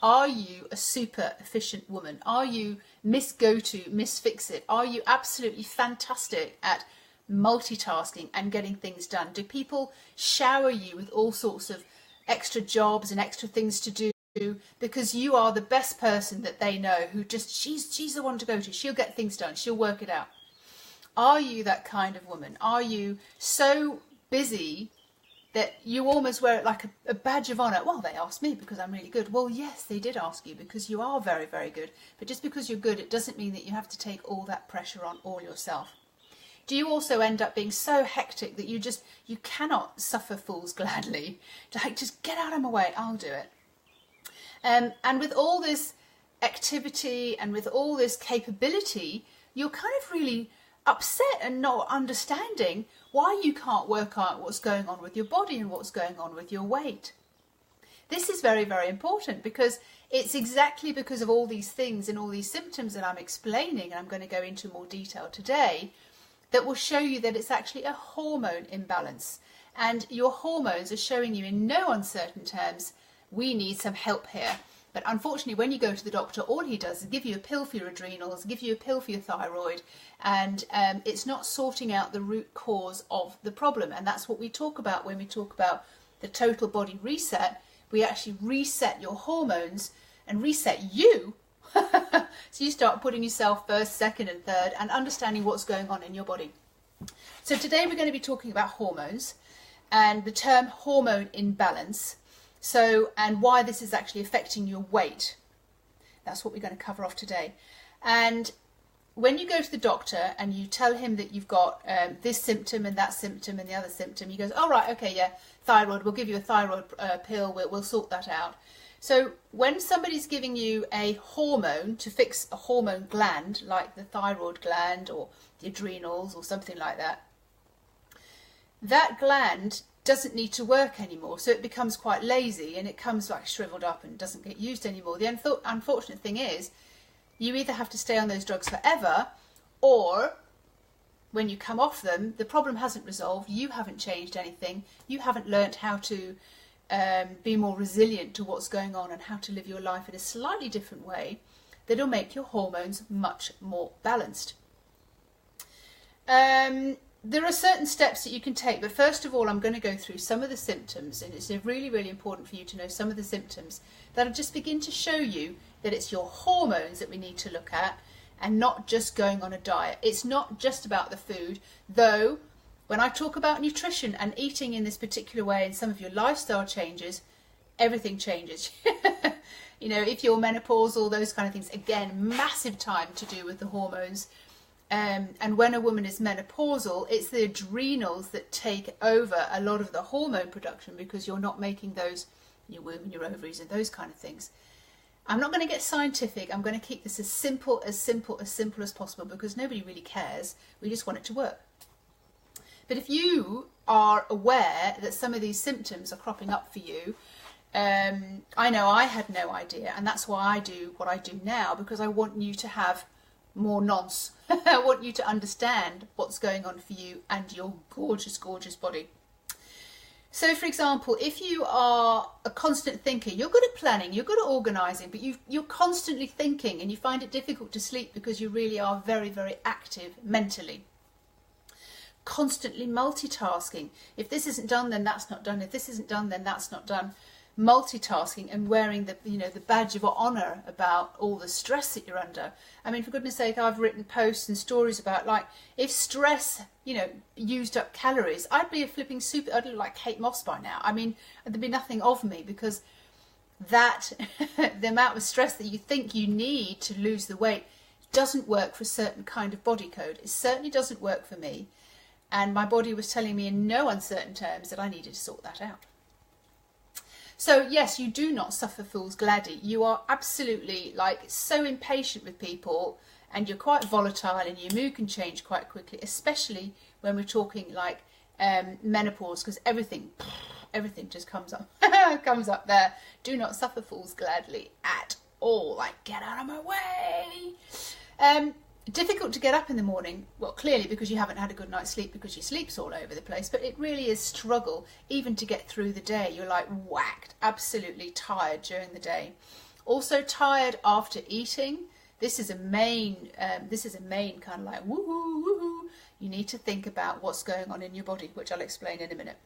Are you a super efficient woman? Are you Miss Go-To, Miss Fix-It? Are you absolutely fantastic at multitasking and getting things done? Do people shower you with all sorts of extra jobs and extra things to do because you are the best person that they know, who just, she's the one to go to, she'll get things done, she'll work it out? Are you that kind of woman? Are you so busy that you almost wear it like a badge of honour? Well, they asked me because I'm really good. Well, yes, they did ask you because you are very, very good. But just because you're good, it doesn't mean that you have to take all that pressure on all yourself. Do you also end up being so hectic that you cannot suffer fools gladly? Like, just get out of my way, I'll do it. And with all this activity and with all this capability, you're kind of really upset and not understanding why you can't work out what's going on with your body and what's going on with your weight. This is very, very important because it's exactly because of all these things and all these symptoms that I'm explaining, and I'm going to go into more detail today, that will show you that it's actually a hormone imbalance. And your hormones are showing you in no uncertain terms, we need some help here. But unfortunately, when you go to the doctor, all he does is give you a pill for your adrenals, give you a pill for your thyroid, and it's not sorting out the root cause of the problem. And that's what we talk about when we talk about the total body reset. We actually reset your hormones and reset you. So you start putting yourself first, second and third and understanding what's going on in your body. So today we're going to be talking about hormones and the term hormone imbalance. So, and why this is actually affecting your weight. That's what we're going to cover off today. And when you go to the doctor and you tell him that you've got this symptom and that symptom and the other symptom, he goes, oh, right, okay, yeah, thyroid, we'll give you a thyroid pill, we'll sort that out. So when somebody's giving you a hormone to fix a hormone gland, like the thyroid gland or the adrenals or something like that, that gland doesn't need to work anymore, so it becomes quite lazy and it comes like shriveled up and doesn't get used anymore. The unfortunate thing is you either have to stay on those drugs forever, or when you come off them, the problem hasn't resolved, you haven't changed anything, you haven't learnt how to be more resilient to what's going on and how to live your life in a slightly different way that'll make your hormones much more balanced. There are certain steps that you can take, but first of all I'm going to go through some of the symptoms, and it's really, really important for you to know some of the symptoms that'll just begin to show you that it's your hormones that we need to look at and not just going on a diet. It's not just about the food, though when I talk about nutrition and eating in this particular way and some of your lifestyle changes, everything changes. You know, if you're menopausal, those kind of things, again, massive time to do with the hormones. And when a woman is menopausal, it's the adrenals that take over a lot of the hormone production because you're not making those in your womb and your ovaries and those kind of things. I'm not going to get scientific. I'm going to keep this as simple as possible because nobody really cares. We just want it to work. But if you are aware that some of these symptoms are cropping up for you, I know I had no idea, and that's why I do what I do now, because I want you to have more nonce. I want you to understand what's going on for you and your gorgeous, gorgeous body. So, for example, if you are a constant thinker, you're good at planning, you're good at organising, but you're constantly thinking and you find it difficult to sleep because you really are very, very active mentally. Constantly multitasking. If this isn't done, then that's not done. If this isn't done, then that's not done. Multitasking and wearing the badge of honour about all the stress that you're under. I mean, for goodness sake, I've written posts and stories about, like, if stress, used up calories, I'd be a flipping super, I'd look like Kate Moss by now. I mean, there'd be nothing of me, because that, the amount of stress that you think you need to lose the weight doesn't work for a certain kind of body code. It certainly doesn't work for me. And my body was telling me in no uncertain terms that I needed to sort that out. So yes, you do not suffer fools gladly. You are absolutely so impatient with people, and you're quite volatile, and your mood can change quite quickly, especially when we're talking menopause, because everything just comes up, comes up there. Do not suffer fools gladly at all. Get out of my way. Difficult to get up in the morning, well, clearly because you haven't had a good night's sleep, because your sleep's all over the place, but it really is struggle even to get through the day. You're whacked, absolutely tired during the day. Also tired after eating. This is a main kind of like woohoo, woohoo. You need to think about what's going on in your body, which I'll explain in a minute.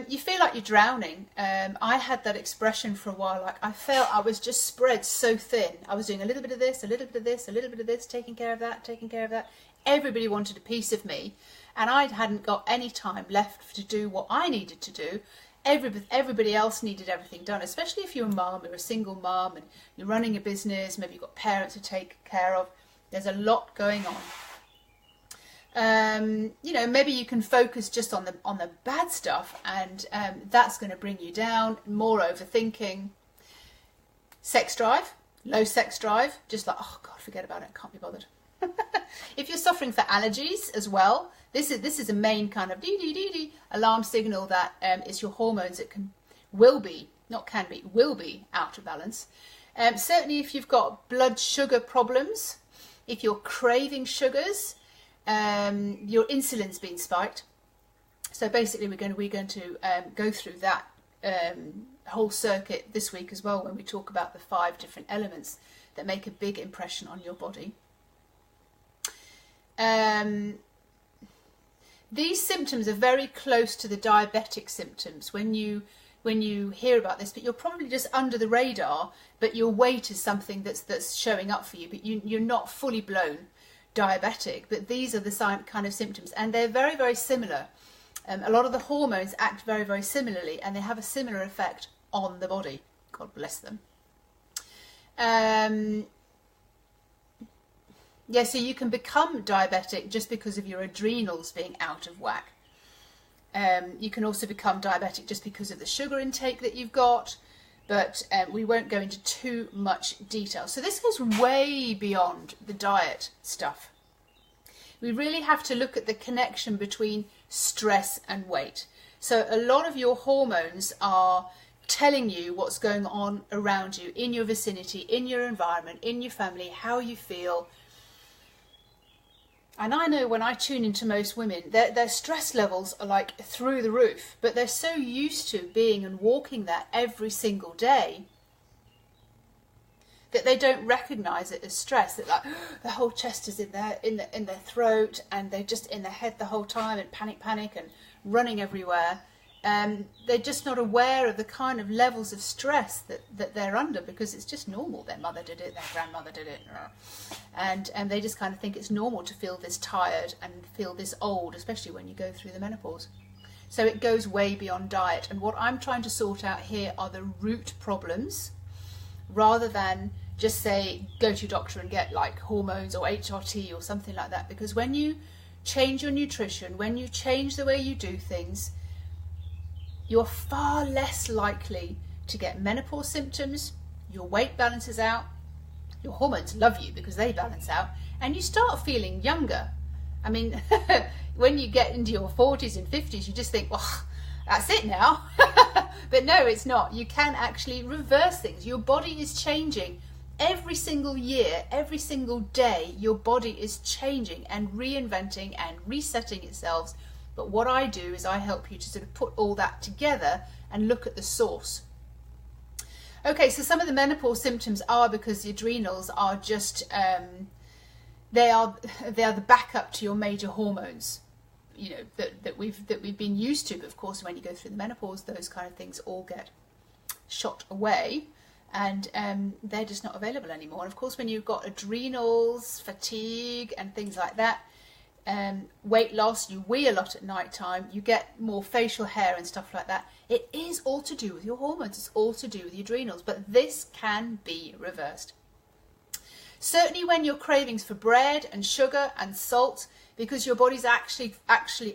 You feel like you're drowning. I had that expression for a while, like I felt I was just spread so thin. I was doing a little bit of this, a little bit of this, a little bit of this, taking care of that, taking care of that. Everybody wanted a piece of me, and I hadn't got any time left to do what I needed to do. Everybody else needed everything done, especially if you're a mum, you're a single mum, and you're running a business, maybe you've got parents to take care of. There's a lot going on. You know, maybe you can focus just on the bad stuff, and that's going to bring you down. More overthinking. Sex drive, low sex drive, just like, oh God, forget about it, can't be bothered. If you're suffering for allergies as well, this is a main kind of alarm signal that it's your hormones that will be out of balance. Certainly if you've got blood sugar problems, if you're craving sugars, your insulin's been spiked. So basically we're going to go through that whole circuit this week as well, when we talk about the 5 different elements that make a big impression on your body. These symptoms are very close to the diabetic symptoms when you hear about this, but you're probably just under the radar, but your weight is something that's showing up for you, but you're not fully blown diabetic. But these are the kind of symptoms, and they're very, very similar. A lot of the hormones act very, very similarly, and they have a similar effect on the body. God bless them. Yeah, so you can become diabetic just because of your adrenals being out of whack. You can also become diabetic just because of the sugar intake that you've got, but we won't go into too much detail. So this goes way beyond the diet stuff. We really have to look at the connection between stress and weight. So a lot of your hormones are telling you what's going on around you, in your vicinity, in your environment, in your family, how you feel. And I know when I tune into most women, their stress levels are like through the roof, but they're so used to being and walking that every single day that they don't recognise it as stress. That like the whole chest is in their throat, and they're just in their head the whole time, and panic and running everywhere. They're just not aware of the kind of levels of stress that they're under, because it's just normal. Their mother did it, their grandmother did it, and they just kind of think it's normal to feel this tired and feel this old, especially when you go through the menopause. So it goes way beyond diet, and what I'm trying to sort out here are the root problems, rather than just say go to your doctor and get like hormones or HRT or something like that. Because when you change your nutrition, when you change the way you do things, you're far less likely to get menopause symptoms, your weight balances out, your hormones love you because they balance out, and you start feeling younger. I mean, when you get into your 40s and 50s, you just think, well, that's it now. But no, it's not. You can actually reverse things. Your body is changing. Every single year, every single day, your body is changing and reinventing and resetting itself. But what I do is I help you to sort of put all that together and look at the source. Okay, so some of the menopause symptoms are because the adrenals are just, they are the backup to your major hormones, you know, that we've been used to. But of course, when you go through the menopause, those kind of things all get shot away, and they're just not available anymore. And of course, when you've got adrenals, fatigue, and things like that, weight loss, you wee a lot at night time, you get more facial hair and stuff like that. It is all to do with your hormones. It's all to do with the adrenals, but this can be reversed. Certainly when your cravings for bread and sugar and salt, because your body's actually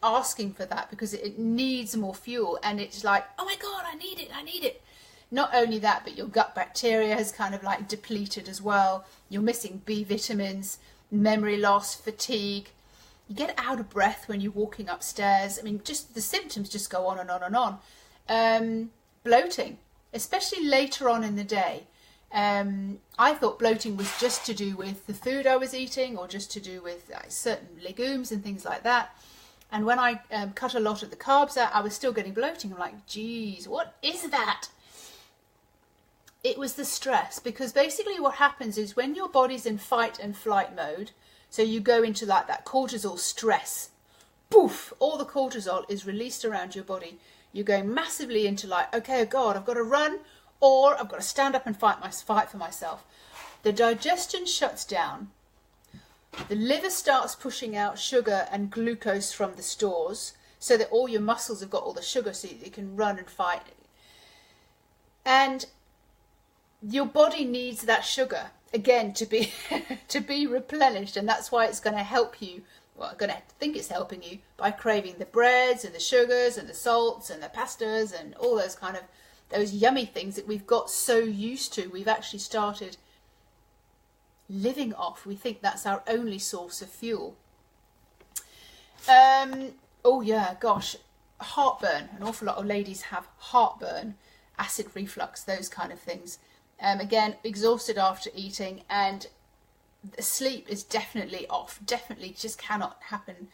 asking for that, because it needs more fuel, and it's like, oh my God, I need it. Not only that, but your gut bacteria has kind of like depleted as well. You're missing B vitamins, memory loss, fatigue. You get out of breath when you're walking upstairs. I mean, just the symptoms just go on and on and on. Bloating, especially later on in the day. I thought bloating was just to do with the food I was eating, or just to do with certain legumes and things like that. And when I cut a lot of the carbs out, I was still getting bloating. I'm like, geez, what is that? It was the stress, because basically what happens is when your body's in fight and flight mode, so you go into like that cortisol stress, poof, all the cortisol is released around your body. You're going massively into like, okay, oh God, I've got to run, or I've got to stand up and fight for myself. The digestion shuts down. The liver starts pushing out sugar and glucose from the stores so that all your muscles have got all the sugar so you can run and fight. And your body needs that sugar, again, to be to be replenished. And that's why it's going to help you. Well, I'm going to think it's helping you by craving the breads and the sugars and the salts and the pastas and all those kind of, those yummy things that we've got so used to. We've actually started living off. We think that's our only source of fuel. Oh yeah, gosh, heartburn. An awful lot of ladies have heartburn, acid reflux, those kind of things. Again, exhausted after eating, and the sleep is definitely off. Definitely just cannot happen.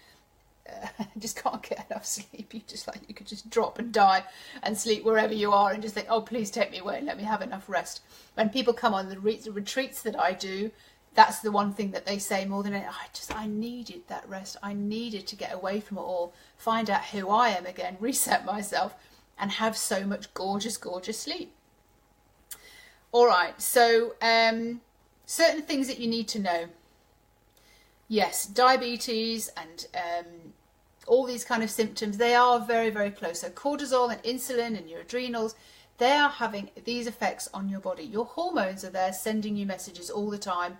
Just can't get enough sleep. You could just drop and die and sleep wherever you are and just think, oh, please take me away, let me have enough rest. When people come on the retreats that I do, that's the one thing that they say more than anything. I needed that rest. I needed to get away from it all, find out who I am again, reset myself, and have so much gorgeous, gorgeous sleep. All right, so certain things that you need to know. Yes, diabetes and all these kind of symptoms, they are very, very close. So cortisol and insulin and your adrenals, they are having these effects on your body. Your hormones are there sending you messages all the time.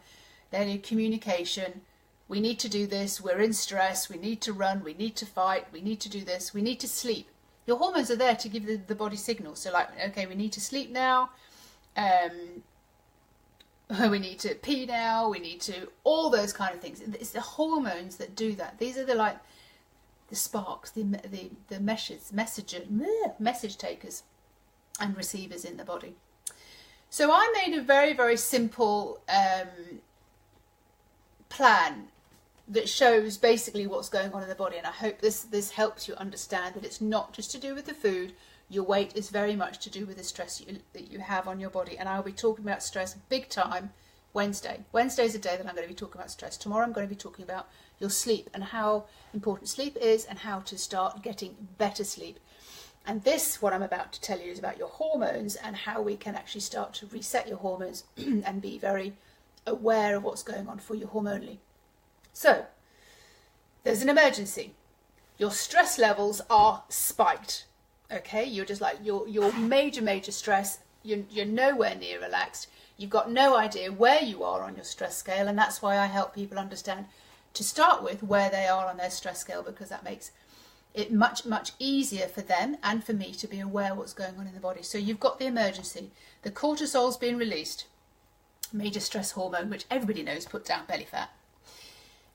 They're in communication. We need to do this. We're in stress. We need to run. We need to fight. We need to do this. We need to sleep. Your hormones are there to give the body signals. So like, okay, we need to sleep now. We need to pee now. We need to, all those kind of things. It's the hormones that do that. These are the sparks, the message takers and receivers in the body. So I made a very, very simple plan that shows basically what's going on in the body, and I hope this helps you understand that it's not just to do with the food. Your weight is very much to do with the stress that you have on your body, and I'll be talking about stress big time Wednesday. Wednesday is a day that I'm going to be talking about stress. Tomorrow I'm going to be talking about your sleep and how important sleep is and how to start getting better sleep. And this, what I'm about to tell you, is about your hormones and how we can actually start to reset your hormones and be very aware of what's going on for you hormonally. So, there's an emergency. Your stress levels are spiked. Okay, you're just like, you're major stress. You're nowhere near relaxed. You've got no idea where you are on your stress scale, and that's why I help people understand, to start with, where they are on their stress scale, because that makes it much easier for them and for me to be aware what's going on in the body. So you've got the emergency. The cortisol's been released, major stress hormone, which everybody knows put down belly fat.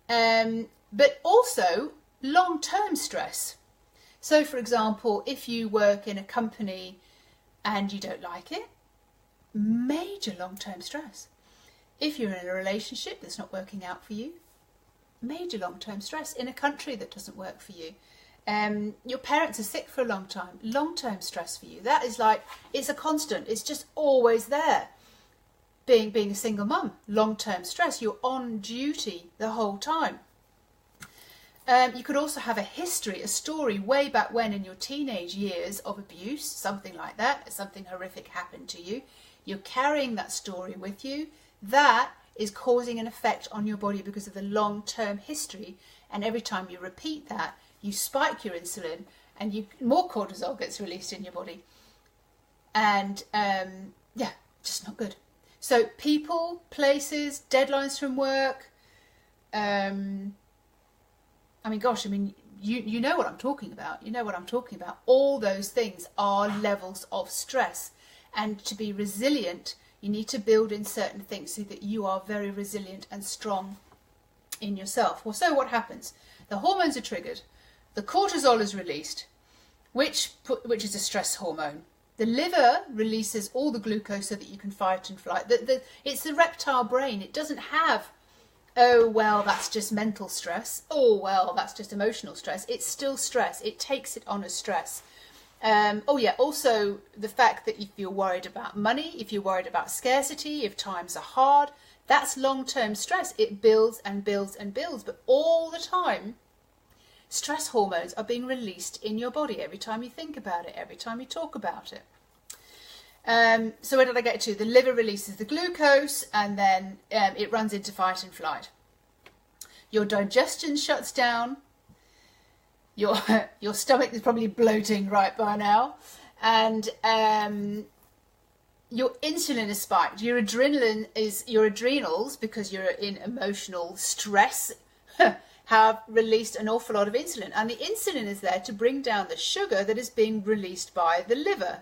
But also long-term stress. So, for example, if you work in a company and you don't like it, major long-term stress. If you're in a relationship that's not working out for you, major long-term stress. In a country that doesn't work for you. Your parents are sick for a long time, long-term stress for you. That is like, it's a constant. It's just always there. Being a single mum, long-term stress. You're on duty the whole time. You could also have a history, a story way back when in your teenage years of abuse, something like that. Something horrific happened to you. You're carrying that story with you. That is causing an effect on your body because of the long-term history. And every time you repeat that, you spike your insulin and more cortisol gets released in your body. And just not good. So people, places, deadlines from work. You know what I'm talking about. You know what I'm talking about. All those things are levels of stress. And to be resilient, you need to build in certain things so that you are very resilient and strong in yourself. Well, so what happens? The hormones are triggered. The cortisol is released, which is a stress hormone. The liver releases all the glucose so that you can fight and flight. It's the reptile brain. It doesn't have, oh, well, that's just mental stress. Oh, well, that's just emotional stress. It's still stress. It takes it on as stress. Oh yeah, also the fact that if you're worried about money, if you're worried about scarcity, if times are hard, that's long-term stress. It builds and builds and builds, but all the time, stress hormones are being released in your body every time you think about it, every time you talk about it. So where did I get to? The liver releases the glucose, and then it runs into fight and flight. Your digestion shuts down. Your stomach is probably bloating right by now, and your insulin is spiked. Your adrenals, because you're in emotional stress, have released an awful lot of insulin, and the insulin is there to bring down the sugar that is being released by the liver.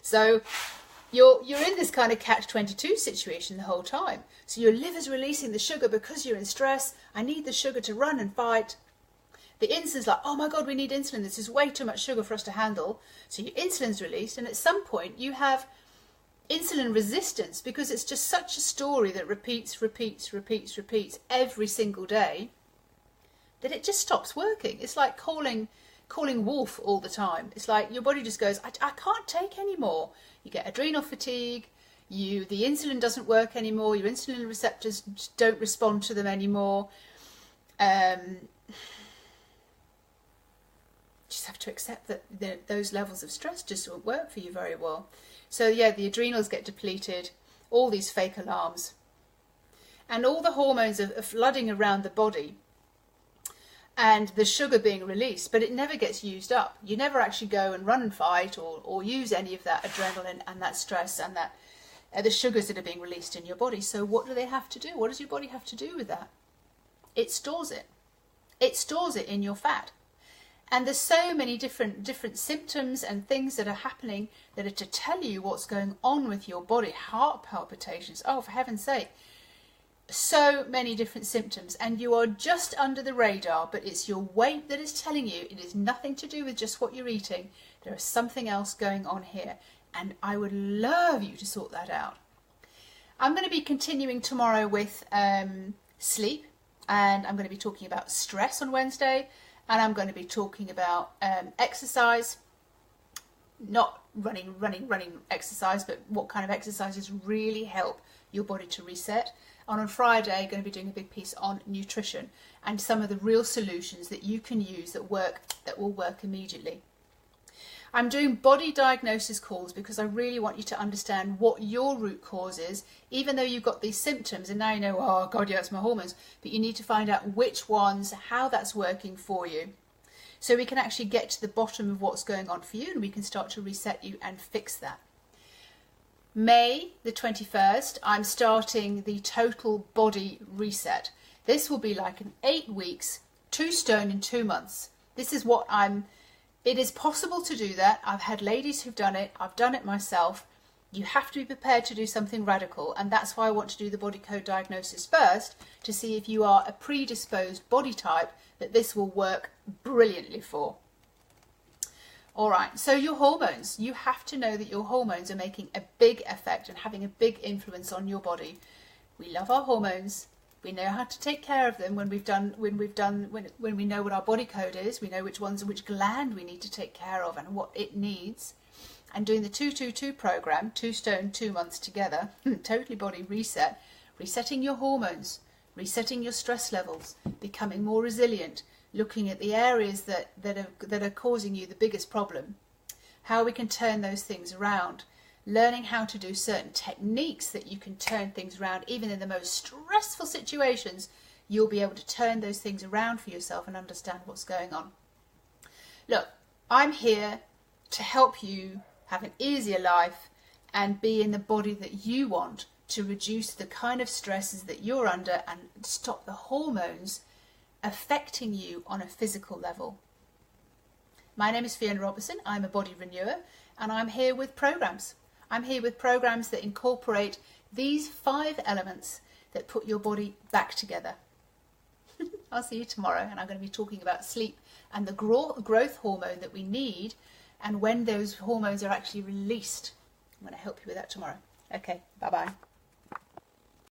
So you're in this kind of catch-22 situation the whole time. So your liver's releasing the sugar because you're in stress. I need the sugar to run and fight. The insulin's like, oh my God, we need insulin. This is way too much sugar for us to handle. So your insulin's released, and at some point you have insulin resistance because it's just such a story that repeats every single day that it just stops working. It's like calling wolf all the time. It's like your body just goes, I can't take any more. You get adrenal fatigue, the insulin doesn't work anymore, your insulin receptors don't respond to them anymore. Just have to accept that those levels of stress just won't work for you very well. So yeah, the adrenals get depleted, all these fake alarms, and all the hormones are flooding around the body, and the sugar being released, but it never gets used up. You never actually go and run and fight or use any of that adrenaline and that stress and that the sugars that are being released in your body. So what do they have to do? What does your body have to do with that? It stores it. It stores it in your fat. And there's so many different symptoms and things that are happening that are to tell you what's going on with your body. Heart palpitations, oh, for heaven's sake. So many different symptoms, and you are just under the radar, but it's your weight that is telling you. It is nothing to do with just what you're eating. There is something else going on here, and I would love you to sort that out. I'm going to be continuing tomorrow with sleep, and I'm going to be talking about stress on Wednesday, and I'm going to be talking about exercise, not running exercise, but what kind of exercises really help your body to reset. And on Friday, I'm going to be doing a big piece on nutrition and some of the real solutions that you can use that will work immediately. I'm doing body diagnosis calls because I really want you to understand what your root cause is, even though you've got these symptoms and now you know, oh God, yeah, it's my hormones, but you need to find out which ones, how that's working for you. So we can actually get to the bottom of what's going on for you, and we can start to reset you and fix that. May the 21st, I'm starting the total body reset. This will be like an 8 weeks, 2 stone in 2 months. This is what it is possible to do that. I've had ladies who've done it. I've done it myself. You have to be prepared to do something radical, and that's why I want to do the body code diagnosis first, to see if you are a predisposed body type that this will work brilliantly for. All right, so your hormones, you have to know that your hormones are making a big effect and having a big influence on your body. We love our hormones. We know how to take care of them when we know what our body code is. We know which gland we need to take care of and what it needs. And doing the 222 program, 2 stone, 2 months together, totally body reset, resetting your hormones, resetting your stress levels, becoming more resilient, looking at the areas that are causing you the biggest problem, how we can turn those things around, learning how to do certain techniques that you can turn things around. Even in the most stressful situations, you'll be able to turn those things around for yourself and understand what's going on. Look, I'm here to help you have an easier life and be in the body that you want, to reduce the kind of stresses that you're under and stop the hormones affecting you on a physical level. My name is Fiona Robertson. I'm a body renewer, and I'm here with programs. I'm here with programs that incorporate these 5 elements that put your body back together. I'll see you tomorrow, and I'm going to be talking about sleep and the growth hormone that we need and when those hormones are actually released. I'm going to help you with that tomorrow. Okay, bye-bye.